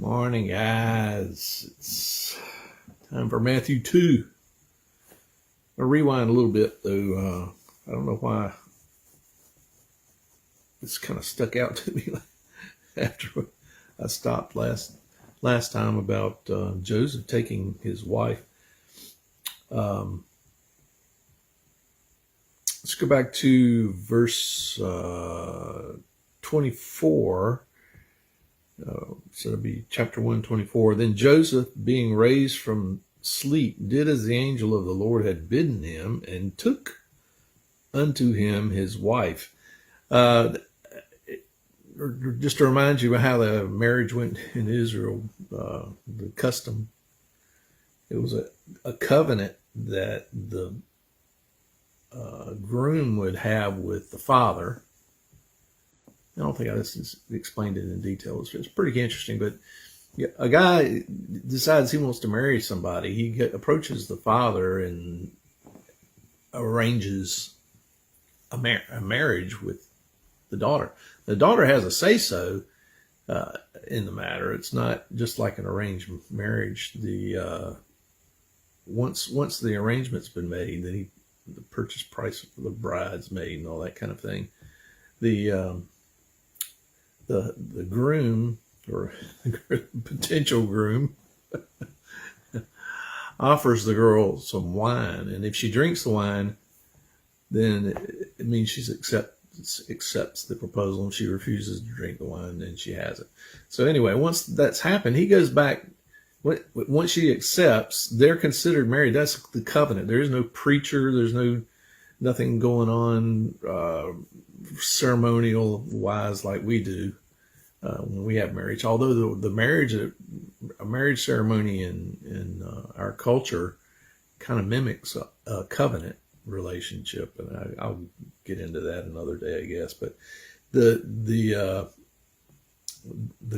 Morning, guys. It's time for Matthew 2. I'll rewind a little bit, though. I don't know why it's kind of stuck out to me after I stopped last time about Joseph taking his wife. Let's go back to verse 24. So it'll be chapter 124. Then Joseph, being raised from sleep, did as the angel of the Lord had bidden him, and took unto him his wife. Just to remind you how the marriage went in Israel, the custom, it was a covenant that the groom would have with the father. I don't think I just explained it in detail. It's pretty interesting, but a guy decides he wants to marry somebody. He approaches the father and arranges a marriage with the daughter. The daughter has a say-so in the matter. It's not just like an arranged marriage. Once the arrangement's been made, then the purchase price for the bride's made and all that kind of thing. The groom, or the potential groom, offers the girl some wine, and if she drinks the wine, then it means she accepts the proposal. And she refuses to drink the wine, then she has it. So anyway, once that's happened, he goes back. Once she accepts, they're considered married. That's the covenant. There is no preacher. There's nothing going on ceremonial wise like we do when we have marriage. Although a marriage ceremony in our culture kind of mimics a covenant relationship, and I'll get into that another day, I guess. But the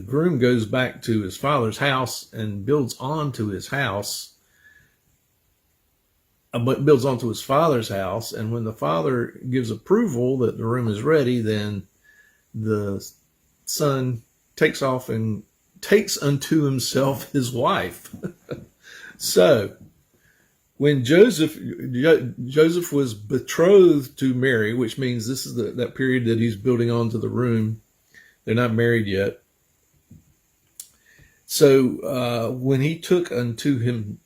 groom goes back to his father's house and builds onto his house, but builds onto his father's house. And when the father gives approval that the room is ready, then the son takes off and takes unto himself his wife. So when Joseph was betrothed to Mary, which means this is that period that he's building onto the room. They're not married yet. So when he took unto him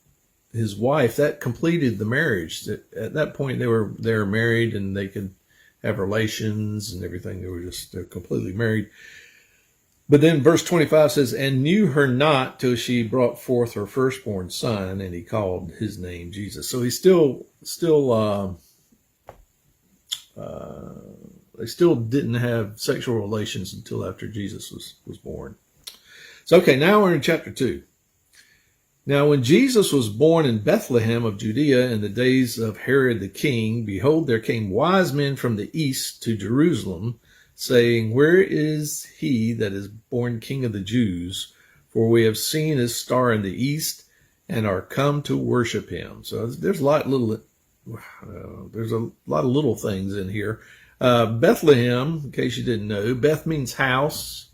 his wife, that completed the marriage. At that point, they were married and they could have relations and everything. They're completely married. But then verse 25 says, and knew her not till she brought forth her firstborn son, and he called his name Jesus. So he's they still didn't have sexual relations until after Jesus was born. So, okay, now we're in chapter 2. Now, when Jesus was born in Bethlehem of Judea in the days of Herod the king, behold, there came wise men from the east to Jerusalem, saying, where is he that is born King of the Jews? For we have seen his star in the east and are come to worship him. So there's a lot of little things in here. Bethlehem, in case you didn't know, Beth means house,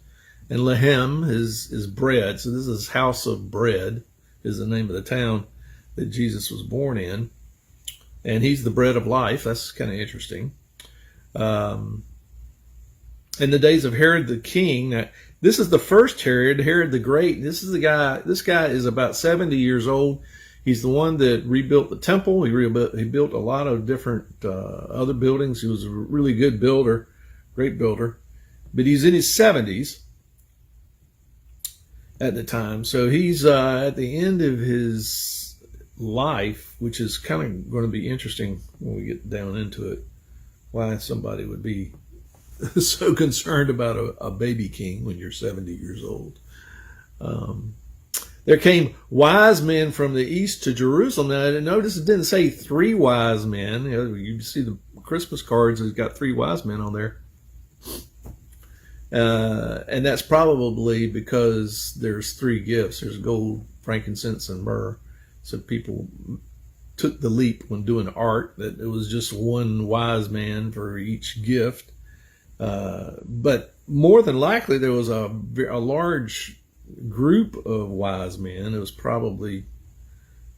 and Lehem is bread. So this is house of bread, is the name of the town that Jesus was born in. And he's the bread of life. That's kind of interesting. In the days of Herod the king, now, this is the first Herod the Great. This guy is about 70 years old. He's the one that rebuilt the temple. He built a lot of different other buildings. He was a really good builder, great builder. But he's in his 70s at the time. So he's at the end of his life, which is kind of going to be interesting when we get down into it, why somebody would be so concerned about a baby king when you're 70 years old. There came wise men from the east to Jerusalem. Now, notice it didn't say 3 wise men. You see the Christmas cards, it's got 3 wise men on there. And that's probably because there's 3 gifts. There's gold, frankincense, and myrrh. So people took the leap when doing art that it was just 1 wise man for each gift. But more than likely, there was a large group of wise men. It was probably,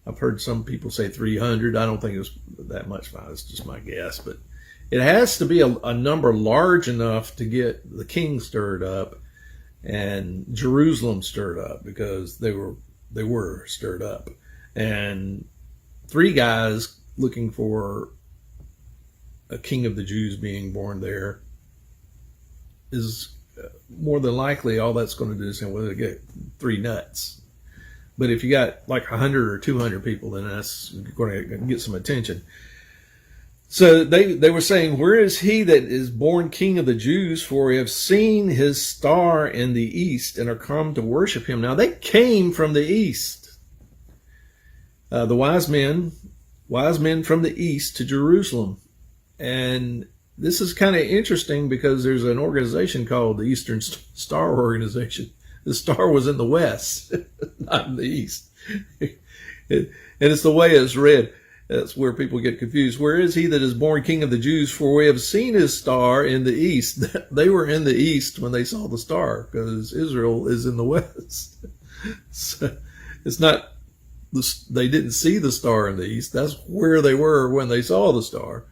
I've heard some people say 300. I don't think it was that much. It's just my guess. But it has to be a number large enough to get the king stirred up and Jerusalem stirred up, because they were stirred up. And three guys looking for a king of the Jews being born there is more than likely all that's going to do is say, well, they get three nuts. But if you got like 100 or 200 people, then that's going to get some attention. So they were saying, where is he that is born king of the Jews? For we have seen his star in the east and are come to worship him. Now they came from the east. The wise men from the east to Jerusalem. And this is kind of interesting because there's an organization called the Eastern Star Organization. The star was in the west, not in the east. And it's the way it's read. That's where people get confused. Where is he that is born king of the Jews? For we have seen his star in the east. They were in the east when they saw the star, because Israel is in the west. So it's not, they didn't see the star in the east. That's where they were when they saw the star.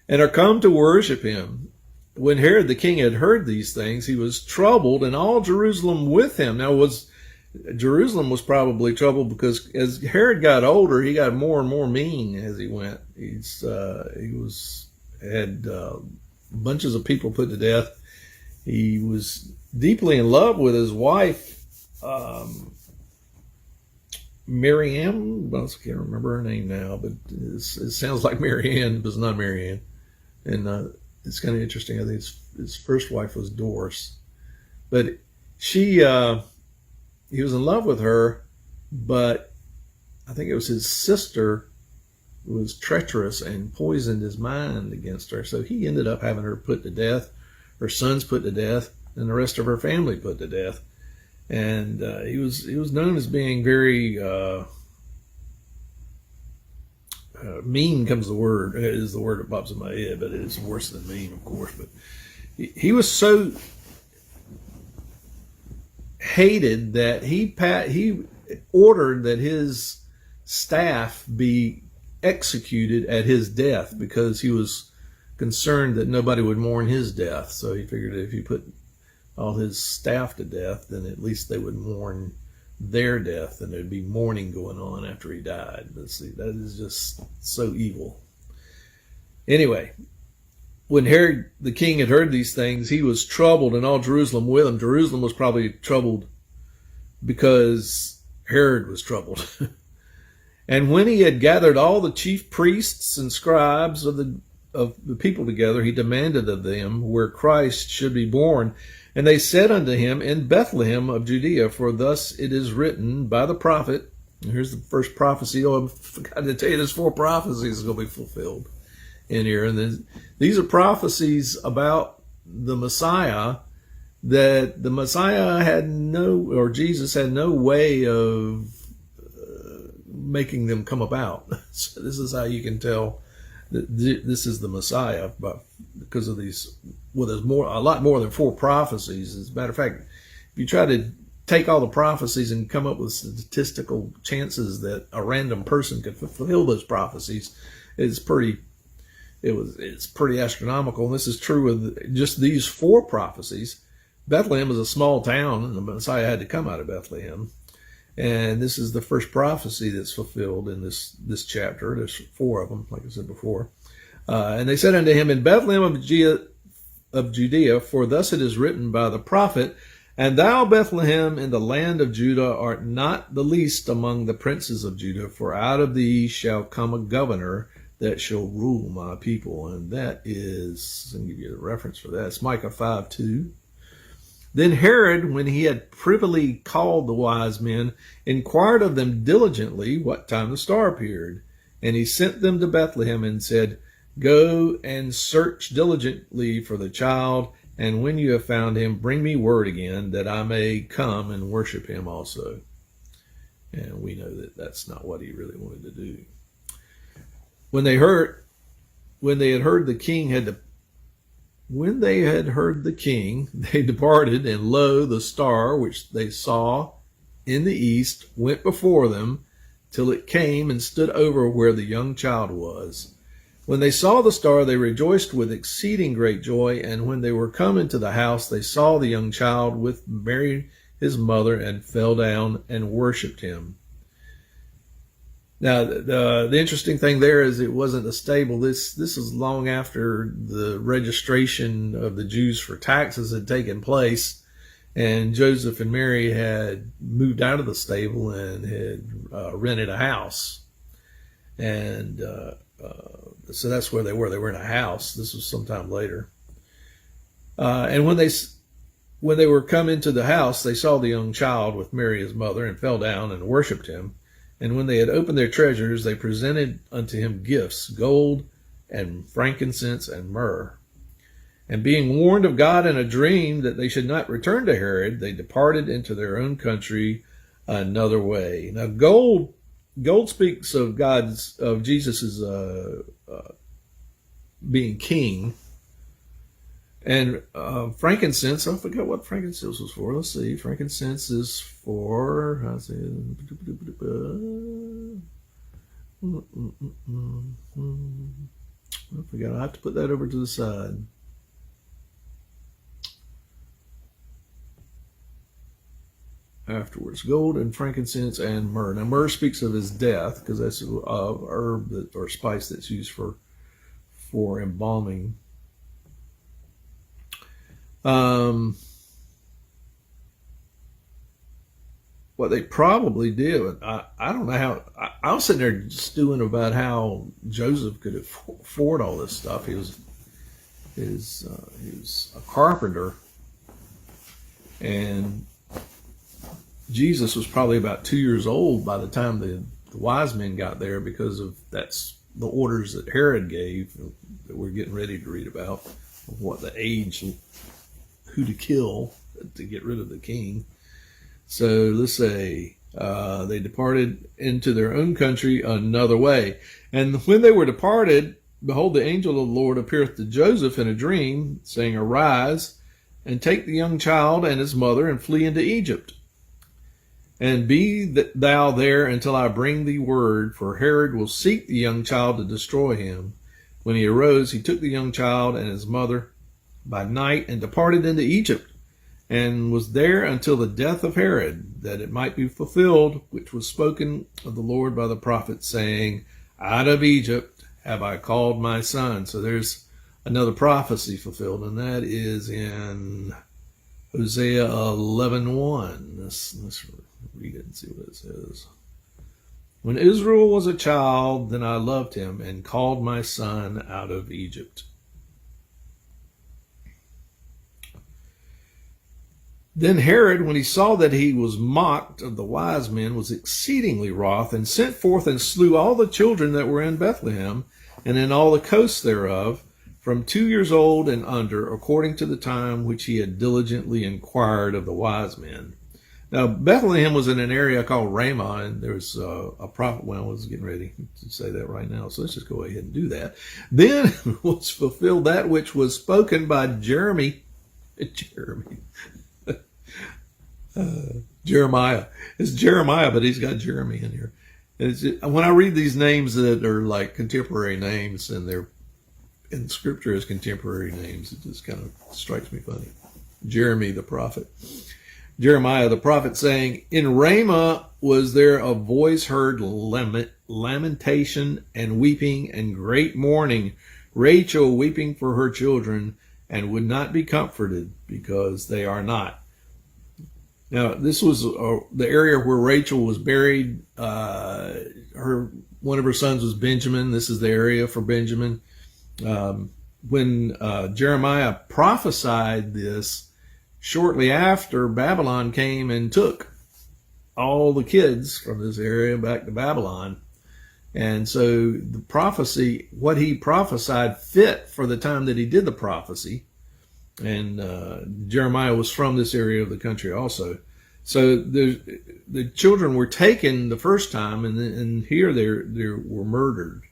And are come to worship him. When Herod the king had heard these things, he was troubled, and all Jerusalem with him. Now Jerusalem was probably troubled because as Herod got older, he got more and more mean as he went. He had bunches of people put to death. He was deeply in love with his wife, Marianne. Well, I can't remember her name now, but it sounds like Marianne, but it's not Marianne. And it's kind of interesting. I think his first wife was Doris, but he was in love with her, but I think it was his sister who was treacherous and poisoned his mind against her. So he ended up having her put to death, her sons put to death, and the rest of her family put to death. And he was known as being very mean. Is the word that pops in my head, but it's worse than mean, of course. But he was so hated that he ordered that his staff be executed at his death, because he was concerned that nobody would mourn his death. So he figured if he put all his staff to death, then at least they would mourn their death, and there'd be mourning going on after he died. But see, that is just so evil. Anyway, when Herod the king had heard these things, he was troubled, and all Jerusalem with him. Jerusalem was probably troubled because Herod was troubled. And when he had gathered all the chief priests and scribes of the people together, he demanded of them where Christ should be born. And they said unto him, in Bethlehem of Judea, for thus it is written by the prophet. And here's the first prophecy. Oh, I forgot to tell you, there's 4 prophecies going to be fulfilled in here. And these are prophecies about the Messiah, that the Messiah Jesus had no way of making them come about. So this is how you can tell that this is the Messiah, but because of these. Well, there's a lot more than 4 prophecies. As a matter of fact, if you try to take all the prophecies and come up with statistical chances that a random person could fulfill those prophecies, it's pretty astronomical. And this is true with just these 4 prophecies. Bethlehem is a small town, and the Messiah had to come out of Bethlehem. And this is the first prophecy that's fulfilled in this chapter. There's 4 of them, like I said before. And they said unto him, in Bethlehem of Judea, for thus it is written by the prophet, and thou, Bethlehem, in the land of Judah, art not the least among the princes of Judah, for out of thee shall come a governor that shall rule my people. And that is, let me give you a reference for that. It's Micah 5:2. Then Herod, when he had privily called the wise men, inquired of them diligently what time the star appeared. And he sent them to Bethlehem and said, go and search diligently for the child, and when you have found him, bring me word again, that I may come and worship him also. And we know that that's not what he really wanted to do. When they had heard the king had when they had heard the king, they departed, and lo, the star which they saw in the east went before them till it came and stood over where the young child was. When they saw the star, they rejoiced with exceeding great joy. And when they were come into the house, they saw the young child with Mary his mother, and fell down and worshipped him. Now, the interesting thing there is it wasn't a stable. This is long after the registration of the Jews for taxes had taken place, and Joseph and Mary had moved out of the stable and had rented a house. And so that's where they were. They were in a house. This was sometime later. And when they were come into the house, they saw the young child with Mary his mother, and fell down and worshipped him. And when they had opened their treasures, they presented unto him gifts, gold and frankincense and myrrh. And being warned of God in a dream that they should not return to Herod, they departed into their own country another way. Now, gold speaks of Jesus's being king. And frankincense, I forgot what frankincense was for. Let's see. Frankincense is for, I forgot. I have to put that over to the side. Afterwards, gold and frankincense and myrrh. Now, myrrh speaks of his death, because that's a herb or spice that's used for embalming. What they probably did, I don't know how. I was sitting there stewing about how Joseph could afford all this stuff. He was a carpenter, and Jesus was probably about 2 years old by the time the wise men got there, because that's the orders that Herod gave that we're getting ready to read about, of what the age, who to kill to get rid of the king. So let's say they departed into their own country another way. And when they were departed, behold, the angel of the Lord appeareth to Joseph in a dream, saying, Arise, and take the young child and his mother, and flee into Egypt. And be thou there until I bring thee word, for Herod will seek the young child to destroy him. When he arose, he took the young child and his mother by night, and departed into Egypt, and was there until the death of Herod, that it might be fulfilled, which was spoken of the Lord by the prophet, saying, Out of Egypt have I called my son. So there's another prophecy fulfilled, and that is in Hosea 11:1. Let's read it and see what it says. When Israel was a child, then I loved him, and called my son out of Egypt. Then Herod, when he saw that he was mocked of the wise men, was exceedingly wroth, and sent forth and slew all the children that were in Bethlehem, and in all the coasts thereof, from 2 years old and under, according to the time which he had diligently inquired of the wise men. Now, Bethlehem was in an area called Ramah, and there was a prophet. Well, I was getting ready to say that right now, so let's just go ahead and do that. Then was fulfilled that which was spoken by Jeremiah. It's Jeremiah, but he's got Jeremy in here. When I read these names that are like contemporary names, and they're in Scripture as contemporary names, it just kind of strikes me funny. Jeremy the prophet. Jeremiah the prophet, saying, In Ramah was there a voice heard, lamentation and weeping and great mourning, Rachel weeping for her children, and would not be comforted, because they are not. Now, this was the area where Rachel was buried. One of her sons was Benjamin. This is the area for Benjamin. When Jeremiah prophesied this, shortly after, Babylon came and took all the kids from this area back to Babylon. And so the prophecy, what he prophesied, fit for the time that he did the prophecy. And Jeremiah was from this area of the country also. So the children were taken the first time, and here they were murdered.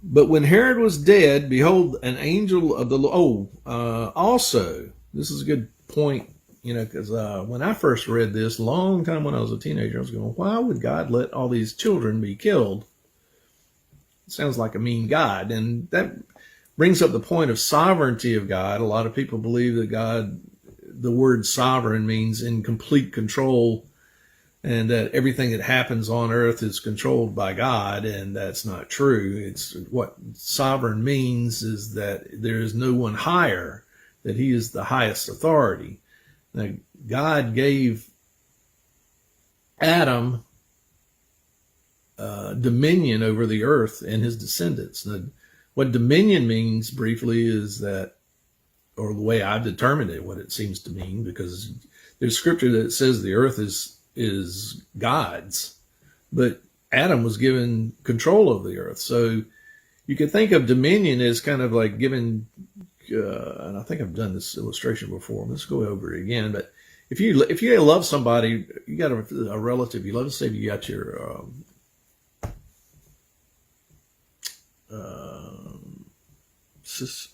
But when Herod was dead, behold, an angel of the Lord. Also, this is a good point, because when I first read this, long time when I was a teenager, I was going, why would God let all these children be killed? It sounds like a mean God. And that brings up the point of sovereignty of God. A lot of people believe that God, the word sovereign means in complete control, and that everything that happens on earth is controlled by God, and that's not true. It's what sovereign means is that there is no one higher, that he is the highest authority. Now, God gave Adam dominion over the earth and his descendants. Now, what dominion means briefly is that, or the way I've determined it, what it seems to mean, because there's scripture that says the earth is God's, but Adam was given control of the earth. So you could think of dominion as kind of like giving, and I think I've done this illustration before. Let's go over it again. But if you love somebody, you got a relative you love. Say you got your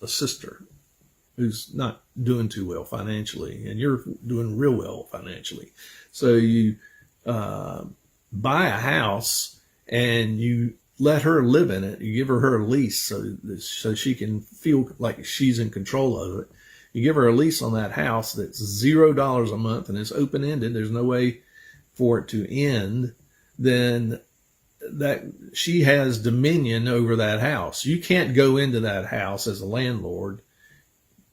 a sister who's not doing too well financially, and you're doing real well financially. So you buy a house and you let her live in it. You give her a lease so she can feel like she's in control of it. You give her a lease on that house that's $0 a month and it's open-ended. There's no way for it to end. Then that she has dominion over that house. You can't go into that house as a landlord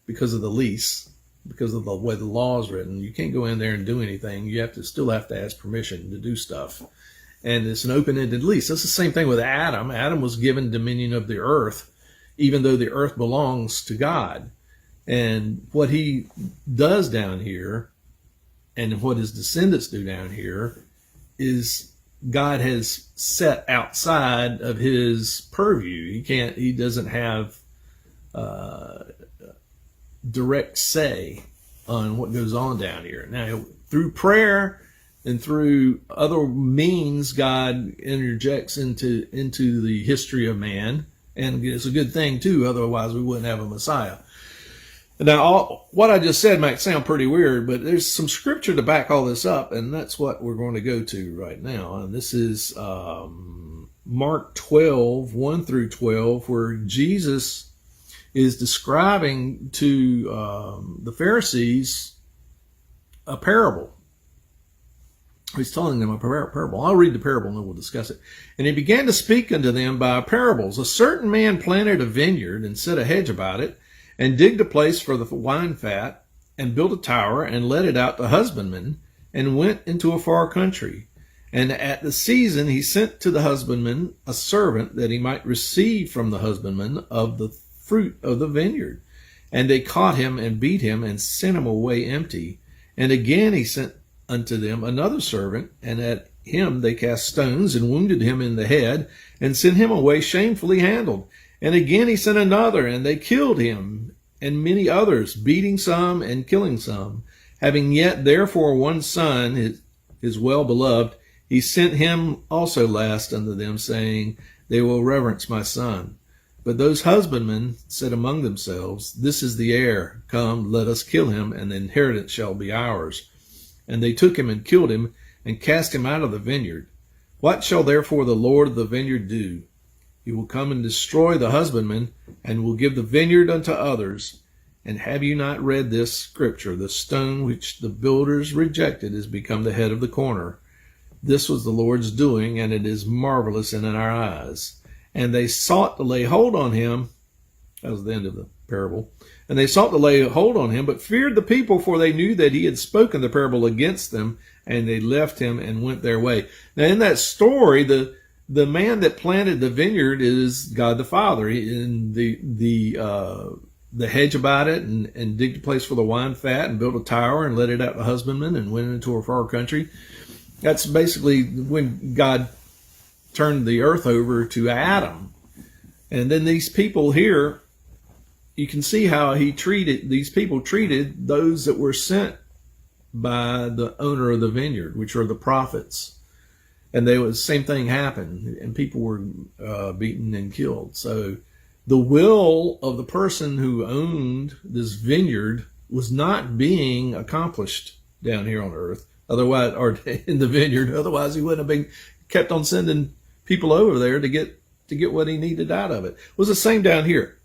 because of the lease, because of the way the law is written. You can't go in there and do anything. You still have to ask permission to do stuff. And it's an open-ended lease. That's the same thing with Adam. Adam was given dominion of the earth, even though the earth belongs to God. And what he does down here, and what his descendants do down here, is God has set outside of his purview. He doesn't have direct say on what goes on down here. Now, through prayer and through other means, God interjects into the history of man, and it's a good thing too. Otherwise, we wouldn't have a Messiah. Now, what I just said might sound pretty weird, but there's some scripture to back all this up, and that's what we're going to go to right now. And this is Mark 12, 1 through 12, where Jesus is describing to the Pharisees a parable. He's telling them a parable. I'll read the parable and then we'll discuss it. And he began to speak unto them by parables. A certain man planted a vineyard and set a hedge about it, and digged a place for the wine fat, and built a tower, and let it out to husbandmen, and went into a far country. And at the season he sent to the husbandman a servant, that he might receive from the husbandman of the fruit of the vineyard. And they caught him, and beat him, and sent him away empty. And again he sent unto them another servant, and at him they cast stones, and wounded him in the head, and sent him away shamefully handled. And again he sent another, and they killed him, and many others, beating some and killing some. Having yet therefore one son, his well-beloved, he sent him also last unto them, saying, They will reverence my son. But those husbandmen said among themselves, This is the heir. Come, let us kill him, and the inheritance shall be ours. And they took him and killed him, and cast him out of the vineyard. What shall therefore the Lord of the vineyard do? He will come and destroy the husbandman, and will give the vineyard unto others. And have you not read this scripture? The stone which the builders rejected is become the head of the corner. This was the Lord's doing, and it is marvelous in our eyes. And they sought to lay hold on him. That was the end of the parable. And they sought to lay hold on him, but feared the people, for they knew that he had spoken the parable against them, and they left him and went their way. Now, in that story, the man that planted the vineyard is God the Father. In the hedge about it, and digged a place for the wine fat, and built a tower, and let it out to husbandmen, and went into a far country. That's basically when God turned the earth over to Adam. And then these people here, you can see how these people treated those that were sent by the owner of the vineyard, which are the prophets. and the same thing happened, and people were beaten and killed. So the will of the person who owned this vineyard was not being accomplished down here on earth, otherwise, or in the vineyard. Otherwise, he wouldn't have been kept on sending people over there to get what he needed out of it. It was the same down here.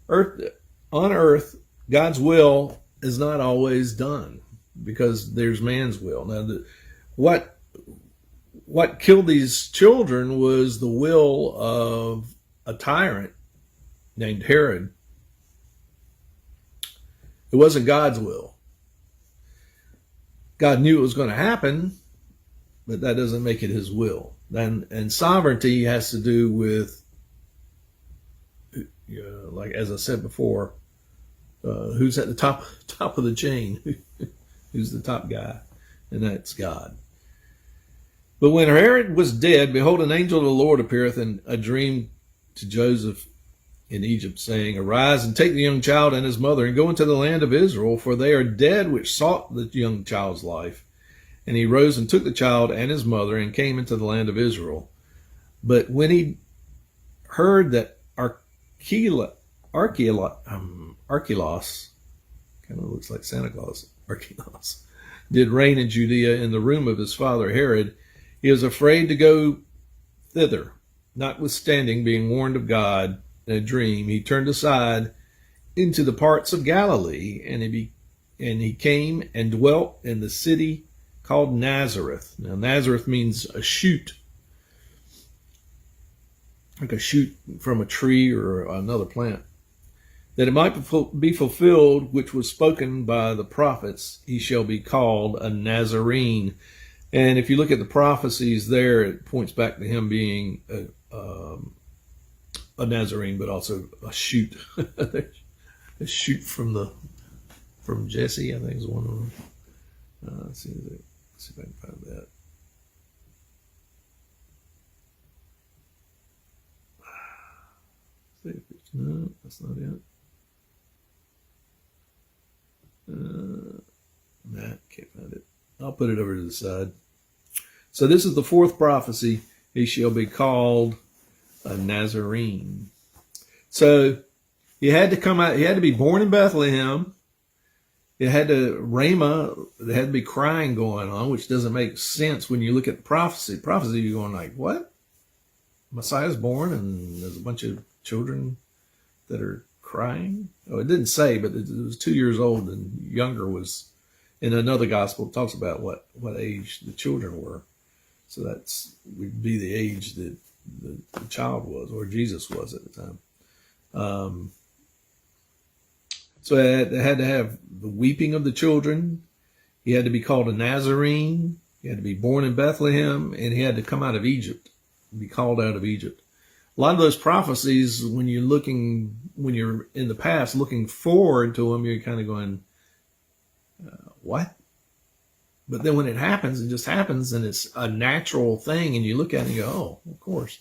On earth, God's will is not always done because there's man's will. Now, what killed these children was the will of a tyrant named Herod. It wasn't God's will. God knew it was going to happen, but that doesn't make it his will. And sovereignty has to do with, like as I said before, who's at the top of the chain, who's the top guy, and that's God. But when Herod was dead, behold, an angel of the Lord appeareth in a dream to Joseph in Egypt, saying, Arise and take the young child and his mother, and go into the land of Israel, for they are dead which sought the young child's life. And he rose and took the child and his mother, and came into the land of Israel. But when he heard that Archelaus, kind of looks like Santa Claus, Archelaus, did reign in Judea in the room of his father Herod, he was afraid to go thither. Notwithstanding, being warned of God in a dream, he turned aside into the parts of Galilee, and he came and dwelt in the city called Nazareth. Now, Nazareth means a shoot, like a shoot from a tree or another plant, that it might be fulfilled which was spoken by the prophets, he shall be called a Nazarene. And if you look at the prophecies there, it points back to him being a Nazarene, but also a shoot. A shoot from Jesse, I think is one of them. Let's see if I can find that. No, that's not it. Nah, can't find it. I'll put it over to the side. So this is the fourth prophecy. He shall be called a Nazarene. So he had to come out. He had to be born in Bethlehem. It had to Ramah. There had to be crying going on, which doesn't make sense when you look at the prophecy. Prophecy, you're going like, what? Messiah's born, and there's a bunch of children that are crying. Oh, it didn't say, but it was 2 years old, and younger was. In another gospel, it talks about what age the children were. So would be the age that the child was, or Jesus was at the time. So it had to have the weeping of the children. He had to be called a Nazarene. He had to be born in Bethlehem, and he had to come out of Egypt, be called out of Egypt. A lot of those prophecies, when you're in the past looking forward to them, you're kind of going, what? But then when it happens, it just happens, and it's a natural thing, and you look at it and you go, oh, of course.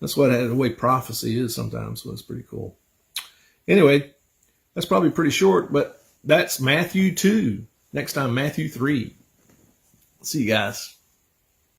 That's the way prophecy is sometimes, so it's pretty cool. Anyway, that's probably pretty short, but that's Matthew 2. Next time, Matthew 3. See you guys.